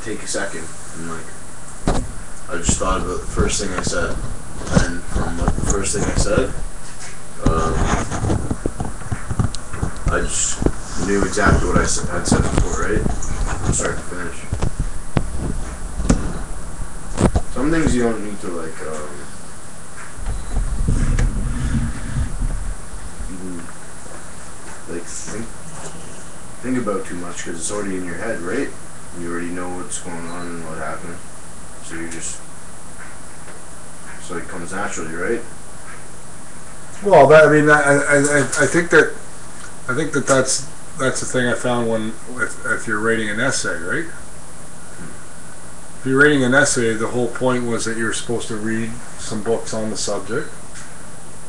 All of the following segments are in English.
take a second and like I just thought about the first thing I said, and from like the first thing I said, I just knew exactly what I had said before, right? From start to finish. Some things you don't need to like even like think about too much, because it's already in your head, right? You already know what's going on and what happened, so you just, it's like comes naturally, right? Well, that, I mean, I think that's the thing I found when if you're writing an essay, right? If you're writing an essay, the whole point was that you were supposed to read some books on the subject,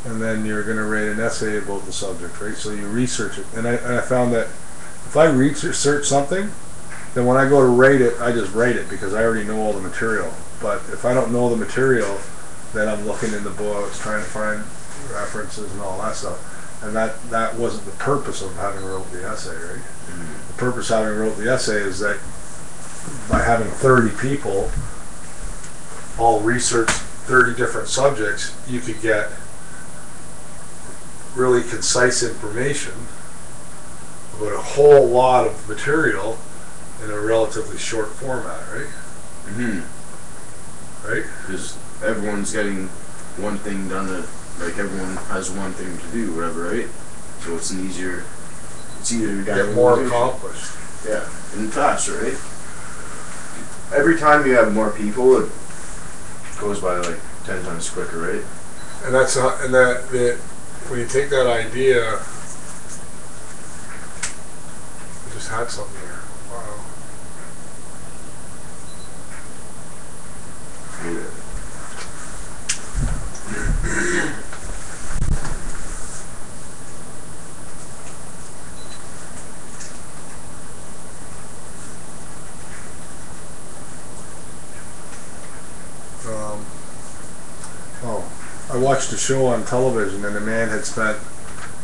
and then you're going to write an essay about the subject, right? So you research it, and I found that if I research something, then when I go to write it, I just write it because I already know all the material. But if I don't know the material, then I'm looking in the books, trying to find references and all that stuff. And that wasn't the purpose of having wrote the essay, right? Mm-hmm. The purpose of having wrote the essay is that by having 30 people all research 30 different subjects, you could get really concise information about a whole lot of material in a relatively short format, right? Mm-hmm. Right? Because everyone's getting one thing done, like everyone has one thing to do, whatever, right? So it's easier to get more accomplished. Yeah, and faster, right? Every time you have more people, it goes by like 10 times quicker, right? And that's when you take that idea, I just had something here. Wow. Yeah. I watched a show on television, and a man had spent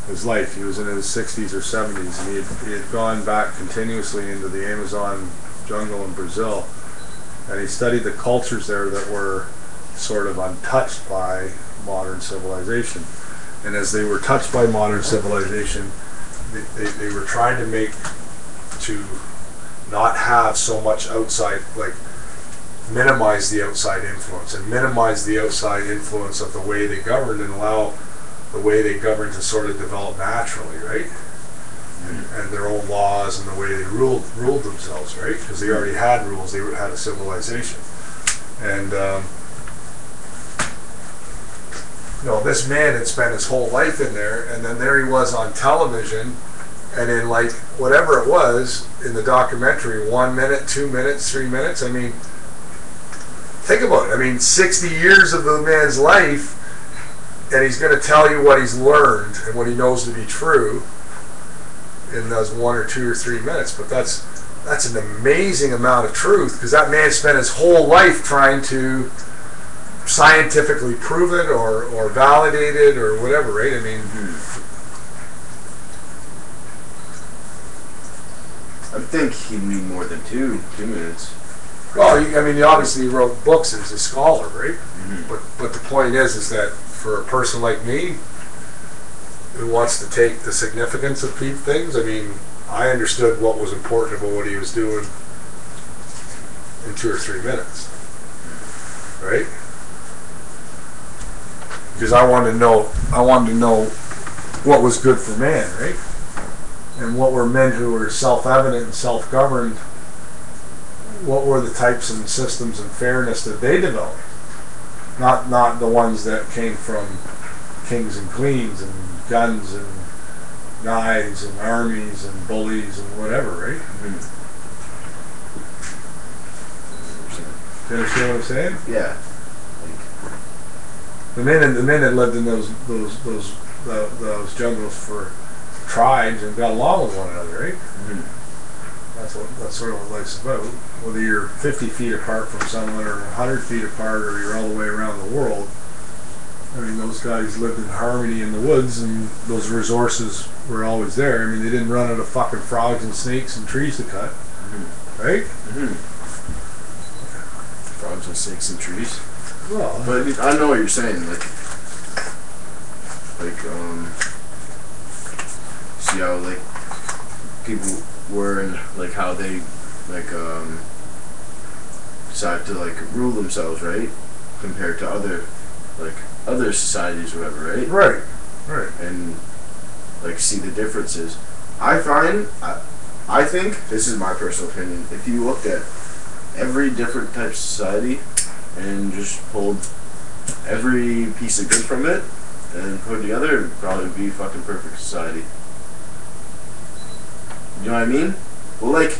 his life, he was in his 60s or 70s, and he had gone back continuously into the Amazon jungle in Brazil, and he studied the cultures there that were sort of untouched by modern civilization. And as they were touched by modern civilization, they were trying to not have so much outside, like minimize the outside influence, and minimize the outside influence of the way they governed, and allow the way they governed to sort of develop naturally, right? And their own laws and the way they ruled themselves, right? Because they already had rules, they had a civilization. And this man had spent his whole life in there, and then there he was on television, and in like whatever it was in the documentary, 1 minute, 2 minutes, 3 minutes, I mean, think about it. I mean, 60 years of the man's life, and he's going to tell you what he's learned and what he knows to be true in those 1 or 2 or 3 minutes. But that's an amazing amount of truth, because that man spent his whole life trying to scientifically prove it or validate it or whatever, right? I mean, I think he need more than 2 minutes. Well, I mean, he obviously wrote books as a scholar, right? Mm-hmm. But the point is that for a person like me who wants to take the significance of things, I mean, I understood what was important about what he was doing in 2 or 3 minutes, right? Because I wanted to know what was good for man, right? And what were men who were self-evident and self-governed, what were the types and systems and fairness that they developed? Not the ones that came from kings and queens and guns and knives and armies and bullies and whatever, right? Mm-hmm. Do you understand what I'm saying? Yeah. The men that lived in those jungles for tribes and got along with one another, right? Mm-hmm. That's sort of what life's about. Whether you're 50 feet apart from someone or 100 feet apart, or you're all the way around the world, I mean, those guys lived in harmony in the woods, and those resources were always there. I mean, they didn't run out of fucking frogs and snakes and trees to cut, right? Mm-hmm. punching snakes in trees. Well, But I know what you're saying. See how like people were and like how they like decide to like rule themselves, right? Compared to other societies or whatever, right? right. And like see the differences. I think this is my personal opinion. If you looked at every different type of society and just pulled every piece of good from it and put it together, it would probably be a fucking perfect society. You know what I mean? Well, like,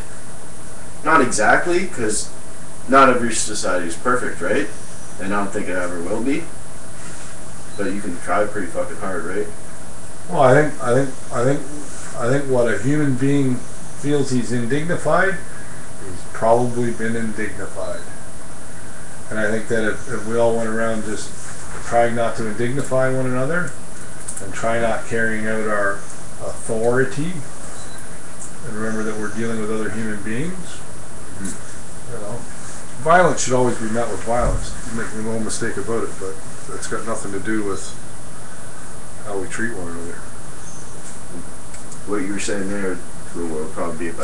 not exactly, because not every society is perfect, right? And I don't think it ever will be. But you can try pretty fucking hard, right? Well, I think what a human being feels he's indignified, he's probably been indignified. And I think that if we all went around just trying not to indignify one another and try not carrying out our authority, and remember that we're dealing with other human beings, you know, violence should always be met with violence. Make no mistake about it, but that's got nothing to do with how we treat one another. What you were saying there will probably be about